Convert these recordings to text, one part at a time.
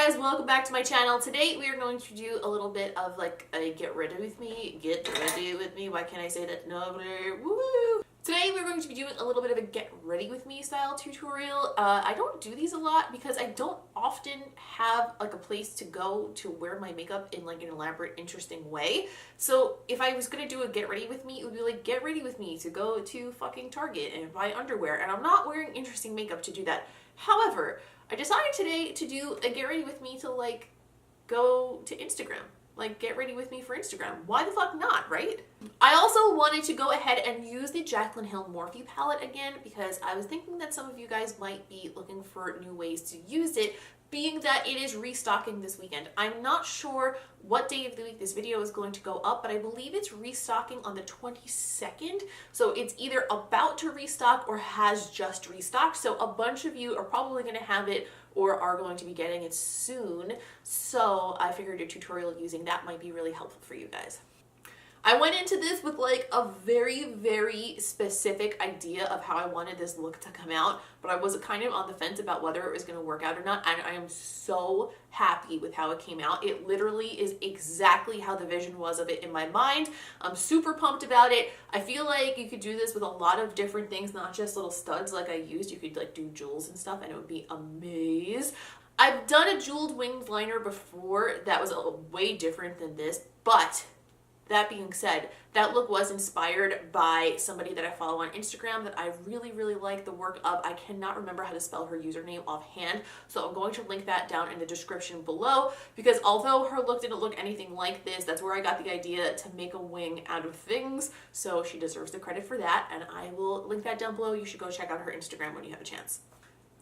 guys? Welcome back to my channel. Today we are going to do a little bit of like a get ready with me. Why can't I say that? No, woo! Today we're going to be doing a little bit of a get ready with me style tutorial. I don't do these a lot because I don't often have like a place to go to wear my makeup in like an elaborate, interesting way. So if I was gonna do a get ready with me, it would be like get ready with me to go to fucking Target and buy underwear, and I'm not wearing interesting makeup to do that. However, I decided today to do a get ready with me to like go to Instagram. Like get ready with me for Instagram. Why the fuck not, right? I also wanted to go ahead and use the Jaclyn Hill Morphe palette again because I was thinking that some of you guys might be looking for new ways to use it, being that it is restocking this weekend. I'm not sure what day of the week this video is going to go up, but I believe it's restocking on the 22nd. So it's either about to restock or has just restocked. So a bunch of you are probably going to have it or are going to be getting it soon. So I figured a tutorial using that might be really helpful for you guys. I went into this with like a very specific idea of how I wanted this look to come out, but I was kind of on the fence about whether it was going to work out or not, and I am so happy with how it came out. It literally is exactly how the vision was of it in my mind. I'm super pumped about it. I feel like you could do this with a lot of different things, not just little studs like I used. You could like do jewels and stuff and it would be amazing. I've done a jeweled winged liner before that was way different than this, but that being said, that look was inspired by somebody that I follow on Instagram that I really like the work of. I cannot remember how to spell her username offhand, so I'm going to link that down in the description below, because although her look didn't look anything like this, that's where I got the idea to make a wing out of things, so she deserves the credit for that, and I will link that down below. You should go check out her Instagram when you have a chance.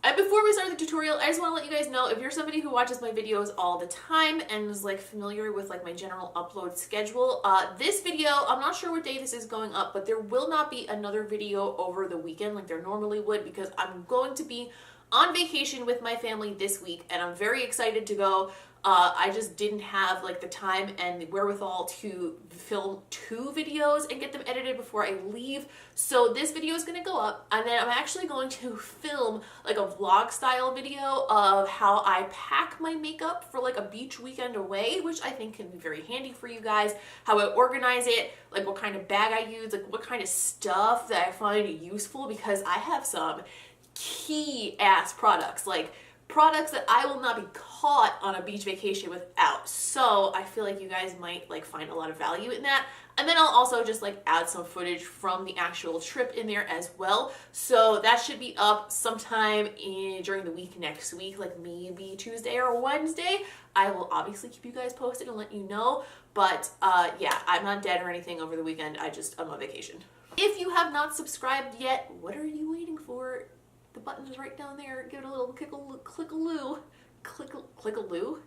And before we start the tutorial, I just want to let you guys know, if you're somebody who watches my videos all the time and is like familiar with like my general upload schedule, this video, I'm not sure what day this is going up, but there will not be another video over the weekend like there normally would, because I'm going to be on vacation with my family this week and I'm very excited to go. I just didn't have like the time and the wherewithal to film 2 videos and get them edited before I leave. So this video is going to go up, and then I'm actually going to film like a vlog style video of how I pack my makeup for like a beach weekend away, which I think can be very handy for you guys, how I organize it, like what kind of bag I use, like what kind of stuff that I find useful, because I have some key ass products, like products that I will not be caught on a beach vacation without. So I feel like you guys might like find a lot of value in that. And then I'll also just like add some footage from the actual trip in there as well. So that should be up sometime during the week next week, like maybe Tuesday or Wednesday. I will obviously keep you guys posted and let you know. But yeah, I'm not dead or anything over the weekend. I'm on vacation. If you have not subscribed yet, what are you waiting for? The button is right down there. Give it a little click-a-loo. Click-a-loo?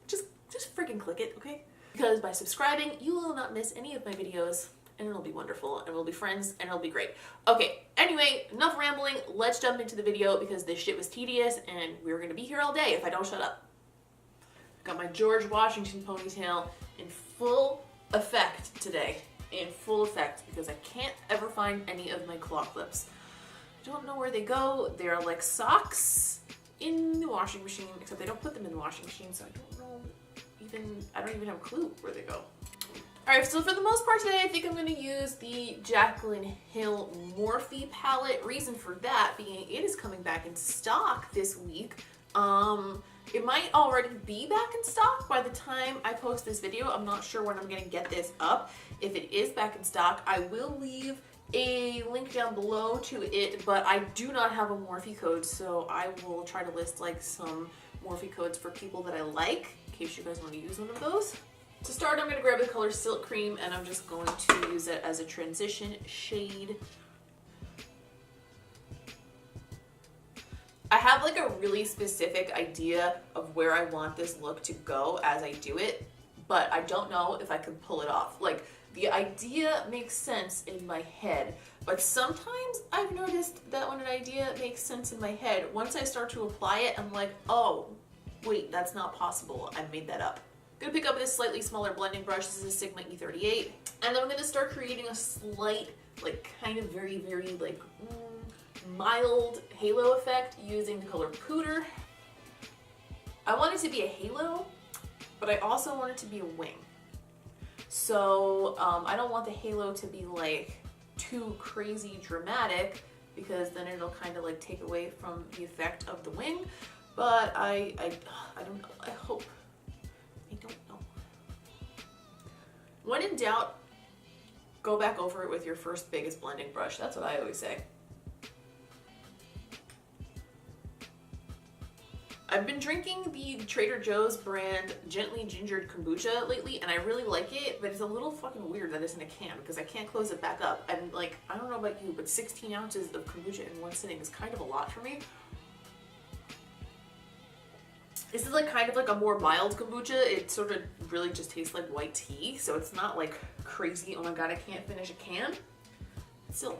Just freaking click it, okay? Because by subscribing, you will not miss any of my videos, and it'll be wonderful, and we'll be friends, and it'll be great. Okay, anyway, enough rambling. Let's jump into the video because this shit was tedious, and we're gonna be here all day if I don't shut up. Got my George Washington ponytail in full effect today. In full effect, because I can't ever find any of my claw clips. Don't know where they go. They're like socks in the washing machine, except they don't put them in the washing machine, so I don't know I don't even have a clue where they go. Alright, so for the most part today, I think I'm going to use the Jaclyn Hill Morphe palette. Reason for that being it is coming back in stock this week. It might already be back in stock by the time I post this video. I'm not sure when I'm going to get this up. If it is back in stock, I will leave a link down below to it, but I do not have a Morphe code, so I will try to list like some Morphe codes for people that I like, in case you guys want to use one of those. To start, I'm going to grab the color Silk Cream, and I'm just going to use it as a transition shade. I have like a really specific idea of where I want this look to go as I do it, but I don't know if I can pull it off. Like, the idea makes sense in my head, but sometimes I've noticed that when an idea makes sense in my head, once I start to apply it, I'm like, oh, wait, that's not possible. I made that up. I'm gonna pick up this slightly smaller blending brush. This is a Sigma E38, and then I'm gonna start creating a slight, like, kind of very like, mild halo effect using the color Pooter. I want it to be a halo, but I also want it to be a wing. So I don't want the halo to be like too crazy dramatic, because then it'll kind of like take away from the effect of the wing. But I don't know. I hope. I don't know. When in doubt, go back over it with your first biggest blending brush. That's what I always say. I've been drinking the Trader Joe's brand Gently Gingered Kombucha lately, and I really like it, but it's a little fucking weird that it's in a can because I can't close it back up. And like, I don't know about you, but 16 ounces of kombucha in one sitting is kind of a lot for me. This is like kind of like a more mild kombucha. It sort of really just tastes like white tea, so it's not like crazy, oh my god, I can't finish a can. Still,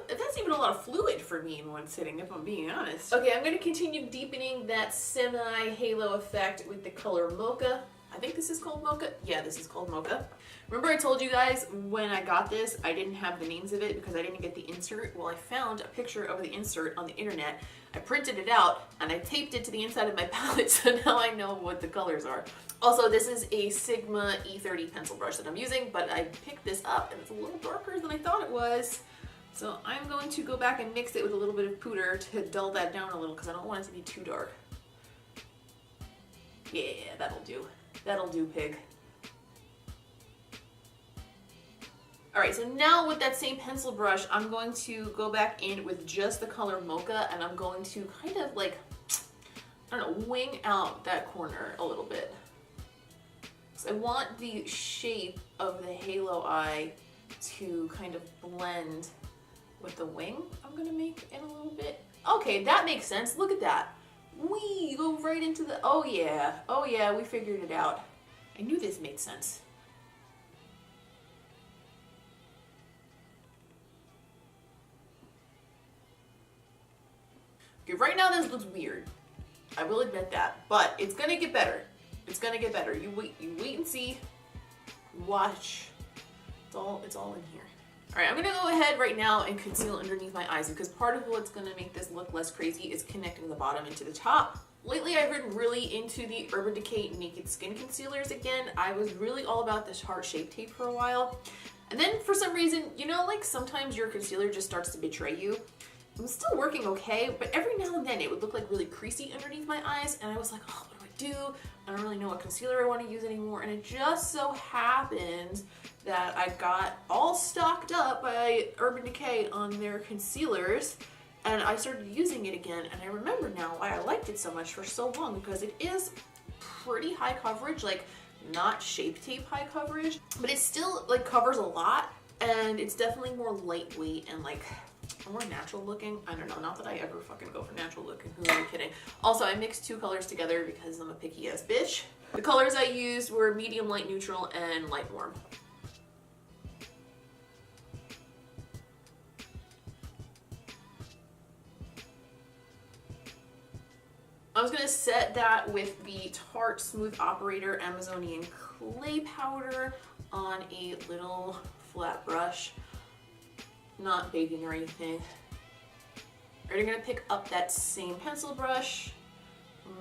that's even a lot of fluid for me in one sitting, if I'm being honest. Okay, I'm going to continue deepening that semi-halo effect with the color Mocha. I think this is called Mocha. Yeah, this is called Mocha. Remember I told you guys when I got this, I didn't have the names of it because I didn't get the insert? Well, I found a picture of the insert on the internet. I printed it out and I taped it to the inside of my palette, so now I know what the colors are. Also, this is a Sigma E30 pencil brush that I'm using, but I picked this up and it's a little darker than I thought it was. So I'm going to go back and mix it with a little bit of pooter to dull that down a little because I don't want it to be too dark. Yeah, that'll do. That'll do, pig. Alright, so now with that same pencil brush, I'm going to go back in with just the color Mocha, and I'm going to kind of like, I don't know, wing out that corner a little bit. So I want the shape of the halo eye to kind of blend with the wing I'm gonna make in a little bit. Okay, that makes sense. Look at that. We go right into the, oh yeah, we figured it out. I knew this made sense. Okay, right now this looks weird. I will admit that, but it's gonna get better. It's gonna get better. You wait and see. Watch. It's all in here. All right, I'm gonna go ahead right now and conceal underneath my eyes because part of what's gonna make this look less crazy is connecting the bottom into the top. Lately, I've been really into the Urban Decay Naked Skin Concealers again. I was really all about this heart shape tape for a while. And then for some reason, you know, like sometimes your concealer just starts to betray you. It was still working okay, but every now and then it would look like really creasy underneath my eyes, and I was like, oh, what do I do? I don't really know what concealer I want to use anymore, and it just so happened that I got all stocked up by Urban Decay on their concealers, and I started using it again, and I remember now why I liked it so much for so long, because it is pretty high coverage, like not shape tape high coverage, but it still like covers a lot, and it's definitely more lightweight and like more natural looking. I don't know, not that I ever fucking go for natural looking, who am I kidding? Also, I mixed two colors together because I'm a picky ass bitch. The colors I used were medium, light neutral, and light warm. I was gonna set that with the Tarte Smooth Operator Amazonian Clay Powder on a little flat brush. Not baking or anything. We're gonna pick up that same pencil brush,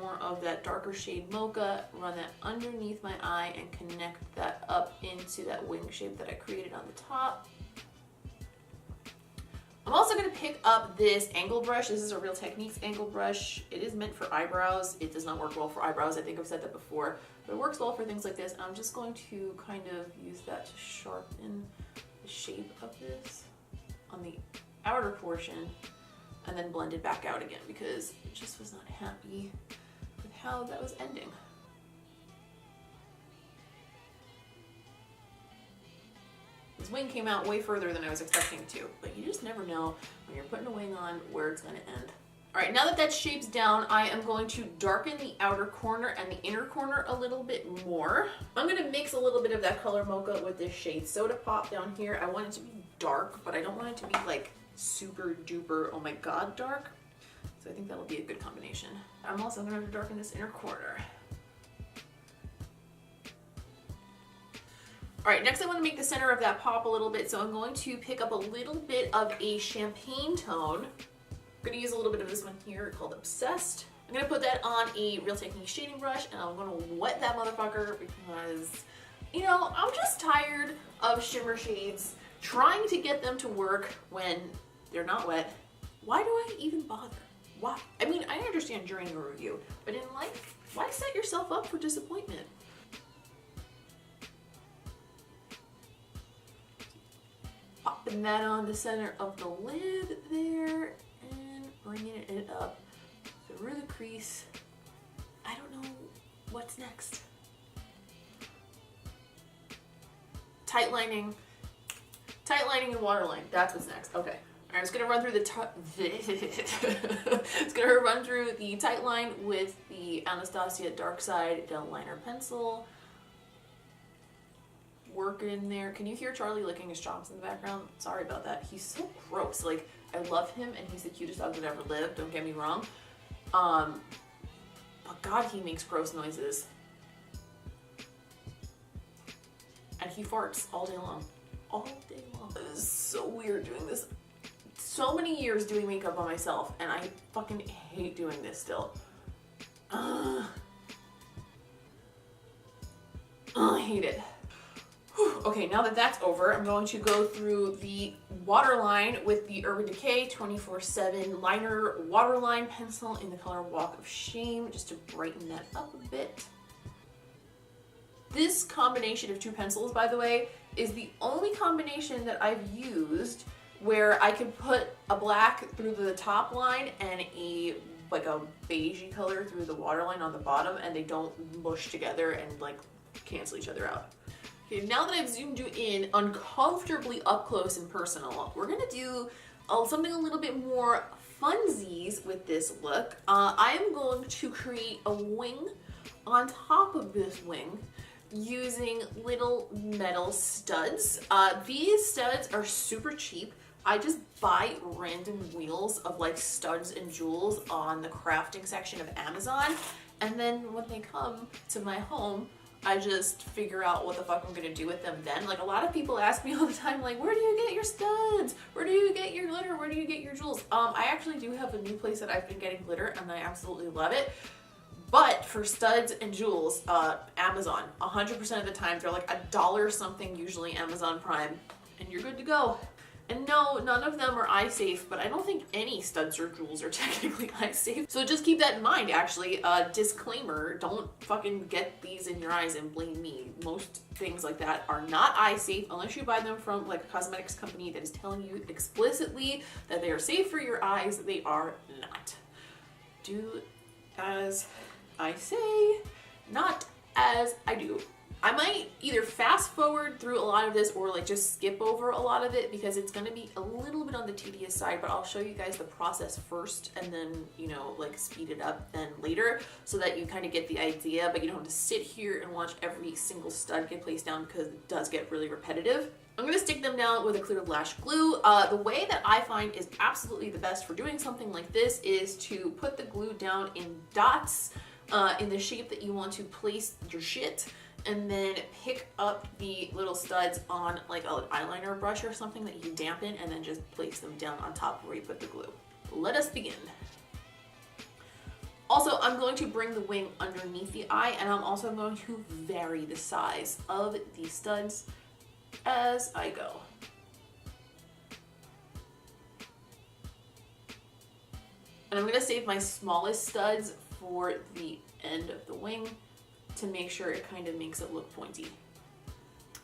more of that darker shade Mocha, run that underneath my eye and connect that up into that wing shape that I created on the top. I'm also gonna pick up this angle brush. This is a Real Techniques angle brush. It is meant for eyebrows. It does not work well for eyebrows. I think I've said that before, but it works well for things like this. I'm just going to kind of use that to sharpen the shape of this on the outer portion and then blend it back out again because it just was not happy with how that was ending. This wing came out way further than I was expecting it to, but you just never know when you're putting a wing on where it's going to end. All right, now that that shape's down, I am going to darken the outer corner and the inner corner a little bit more. I'm going to mix a little bit of that color Mocha with this shade Soda Pop down here. I want it to be dark, but I don't want it to be like super duper, oh my god, dark. So I think that'll be a good combination. I'm also going to darken this inner corner. All right, next I want to make the center of that pop a little bit, so I'm going to pick up a little bit of a champagne tone. I'm going to use a little bit of this one here called Obsessed. I'm gonna put that on a Real Techniques shading brush and I'm gonna wet that motherfucker because, you know, I'm just tired of shimmer shades trying to get them to work when they're not wet. Why do I even bother? Why? I mean, I understand during a review, but in life, why set yourself up for disappointment? Popping that on the center of the lid there and bringing it up through the crease. I don't know what's next. Tight lining and waterline. That's what's next. Okay. I'm just gonna run through the tight line with the Anastasia Darkside Gel Liner Pencil. Work in there. Can you hear Charlie licking his chops in the background? Sorry about that. He's so gross. Like, I love him and he's the cutest dog that ever lived. Don't get me wrong. But God, he makes gross noises. And he farts all day long. All day long. It is so weird doing this. So many years doing makeup on myself and I fucking hate doing this still. I hate it. Whew. Okay, now that that's over, I'm going to go through the waterline with the Urban Decay 24/7 liner waterline pencil in the color Walk of Shame, just to brighten that up a bit. This combination of two pencils, by the way, is the only combination that I've used where I could put a black through the top line and a beigey color through the waterline on the bottom, and they don't mush together and like cancel each other out. Okay, now that I've zoomed you in uncomfortably up close and personal, we're gonna do something a little bit more funsies with this look. I am going to create a wing on top of this wing using little metal studs. These studs are super cheap. I just buy random wheels of like studs and jewels on the crafting section of Amazon, and then when they come to my home, I just figure out what the fuck I'm gonna do with them then. Like, a lot of people ask me all the time, like, where do you get your studs? Where do you get your glitter? Where do you get your jewels? I actually do have a new place that I've been getting glitter and I absolutely love it. But for studs and jewels, Amazon, 100% of the time, they're like $1 something, usually Amazon Prime, and you're good to go. And no, none of them are eye safe, but I don't think any studs or jewels are technically eye safe. So just keep that in mind, actually. Disclaimer, don't fucking get these in your eyes and blame me. Most things like that are not eye safe unless you buy them from like a cosmetics company that is telling you explicitly that they are safe for your eyes. They are not. Do as I say, not as I do. I might either fast forward through a lot of this or like just skip over a lot of it because it's going to be a little bit on the tedious side, but I'll show you guys the process first and then, you know, like speed it up then later so that you kind of get the idea, but you don't have to sit here and watch every single stud get placed down because it does get really repetitive. I'm going to stick them down with a clear lash glue. The way that I find is absolutely the best for doing something like this is to put the glue down in dots in the shape that you want to place your shit, and then pick up the little studs on like an eyeliner brush or something that you dampen and then just place them down on top where you put the glue. Let us begin. Also, I'm going to bring the wing underneath the eye, and I'm also going to vary the size of the studs as I go. And I'm going to save my smallest studs for the end of the wing to make sure it kind of makes it look pointy.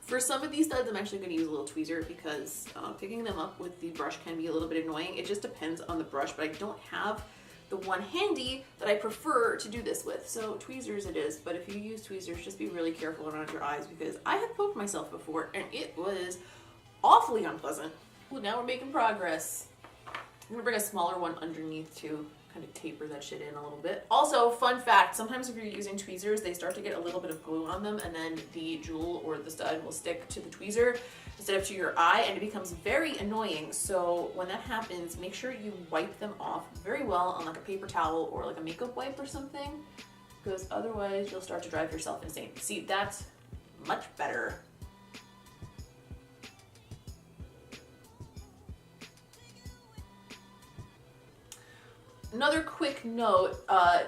For some of these studs, I'm actually going to use a little tweezer because picking them up with the brush can be a little bit annoying. It just depends on the brush, but I don't have the one handy that I prefer to do this with. So tweezers it is, but if you use tweezers, just be really careful around your eyes because I have poked myself before and it was awfully unpleasant. Well, now we're making progress. I'm gonna bring a smaller one underneath to kind of taper that shit in a little bit. Also, fun fact, sometimes if you're using tweezers, they start to get a little bit of glue on them and then the jewel or the stud will stick to the tweezer instead of to your eye and it becomes very annoying. So when that happens, make sure you wipe them off very well on like a paper towel or like a makeup wipe or something, because otherwise you'll start to drive yourself insane. See, that's much better. Another quick note,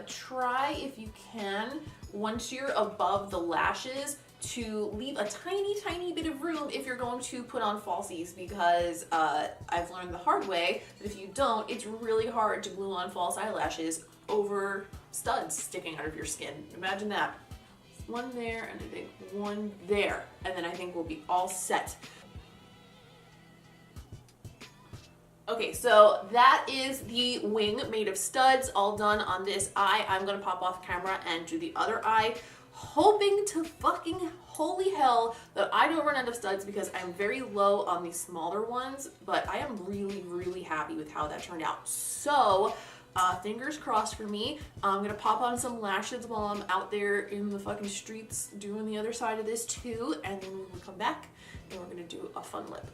try if you can, once you're above the lashes, to leave a tiny bit of room if you're going to put on falsies, because I've learned the hard way that if you don't, it's really hard to glue on false eyelashes over studs sticking out of your skin. Imagine that. One there, and I think one there, and then I think we'll be all set. Okay, so that is the wing made of studs, all done on this eye. I'm gonna pop off camera and do the other eye, hoping to fucking holy hell that I don't run out of studs, because I'm very low on these smaller ones, but I am really happy with how that turned out. So, fingers crossed for me. I'm gonna pop on some lashes while I'm out there in the fucking streets doing the other side of this too, and then we will come back and we're gonna do a fun lip.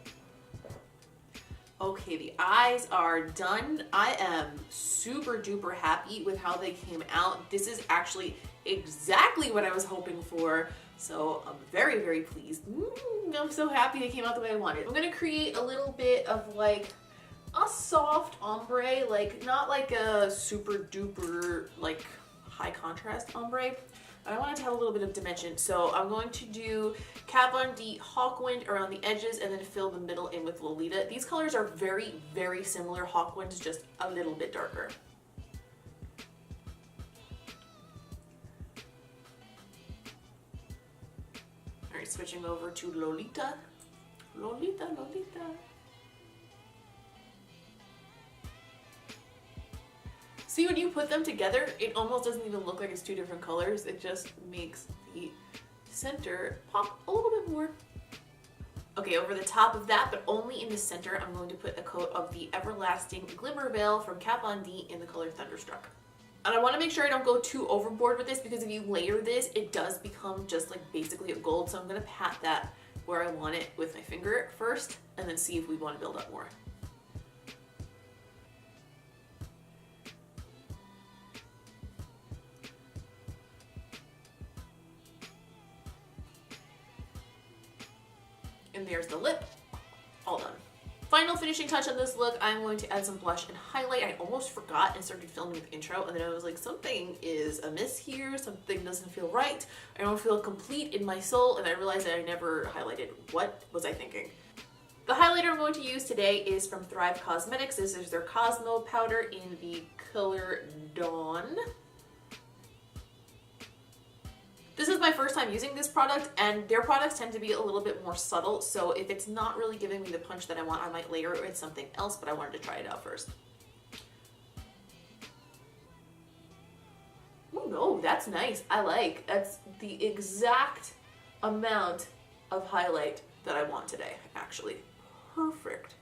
Okay, the eyes are done. I am super duper happy with how they came out. This is actually exactly what I was hoping for, so I'm very pleased. I'm so happy they came out the way I wanted. I'm gonna create a little bit of like a soft ombre, like not like a super duper like high contrast ombre. I want it to have a little bit of dimension, so I'm going to do Kat Von D Hawkwind around the edges and then fill the middle in with Lolita. These colors are very similar. Hawkwind's just a little bit darker. Alright, switching over to Lolita. Lolita. See, when you put them together, it almost doesn't even look like it's two different colors. It just makes the center pop a little bit more. Okay, over the top of that, but only in the center, I'm going to put a coat of the Everlasting Glimmerveil from Kat Von D in the color Thunderstruck. And I want to make sure I don't go too overboard with this, because if you layer this, it does become just like basically a gold. So I'm going to pat that where I want it with my finger first, and then see if we want to build up more. And there's the lip, all done. Final finishing touch on this look, I'm going to add some blush and highlight. I almost forgot and started filming with the intro, and then I was like, something is amiss here, something doesn't feel right. I don't feel complete in my soul, and I realized that I never highlighted. What was I thinking? The highlighter I'm going to use today is from Thrive Cosmetics. This is their Cosmo powder in the color Dawn. This is my first time using this product, and their products tend to be a little bit more subtle, so if it's not really giving me the punch that I want, I might layer it with something else, but I wanted to try it out first. Oh no, that's nice. I like. That's the exact amount of highlight that I want today, actually. Perfect.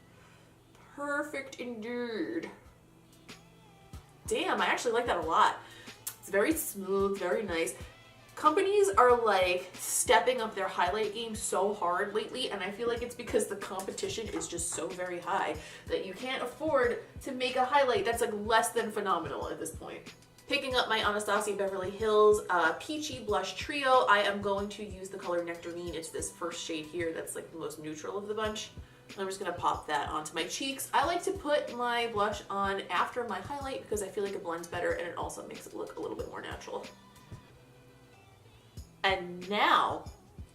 Perfect indeed. Damn, I actually like that a lot. It's very smooth, very nice. Companies are like stepping up their highlight game so hard lately, and I feel like it's because the competition is just so very high that you can't afford to make a highlight that's like less than phenomenal at this point. Picking up my ANASTASIA Beverly Hills Peachy Blush Trio, I am going to use the color Nectarine. It's this first shade here that's like the most neutral of the bunch. I'm just gonna pop that onto my cheeks. I like to put my blush on after my highlight because I feel like it blends better and it also makes it look a little bit more natural. And now,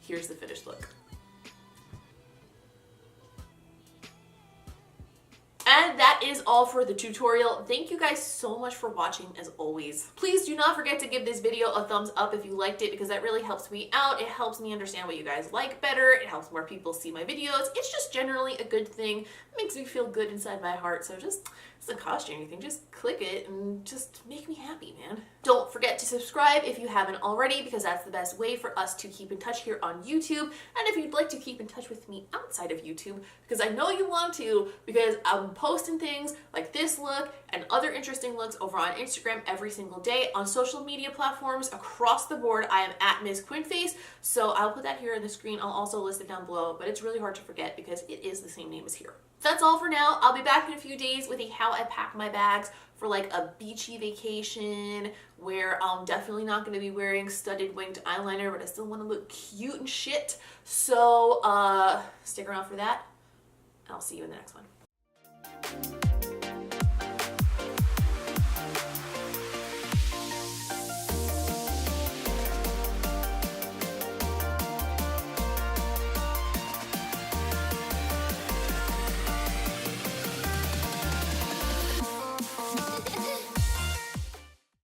here's the finished look. And that is all for the tutorial. Thank you guys so much for watching, as always. Please do not forget to give this video a thumbs up if you liked it, because that really helps me out. It helps me understand what you guys like better. It helps more people see my videos. It's just generally a good thing. It makes me feel good inside my heart. So just, it doesn't cost you anything. Just click it and just make me happy, man. Don't forget to subscribe if you haven't already, because that's the best way for us to keep in touch here on YouTube. And if you'd like to keep in touch with me outside of YouTube, because I know you want to, because I'm posting things like this look and other interesting looks over on Instagram every single day, on social media platforms across the board. I am at Ms. Quinface, so I'll put that here on the screen. I'll also list it down below, but it's really hard to forget because it is the same name as here. That's all for now. I'll be back in a few days with a how I pack my bags for like a beachy vacation where I'm definitely not going to be wearing studded winged eyeliner, but I still want to look cute and shit. So stick around for that, and I'll see you in the next one.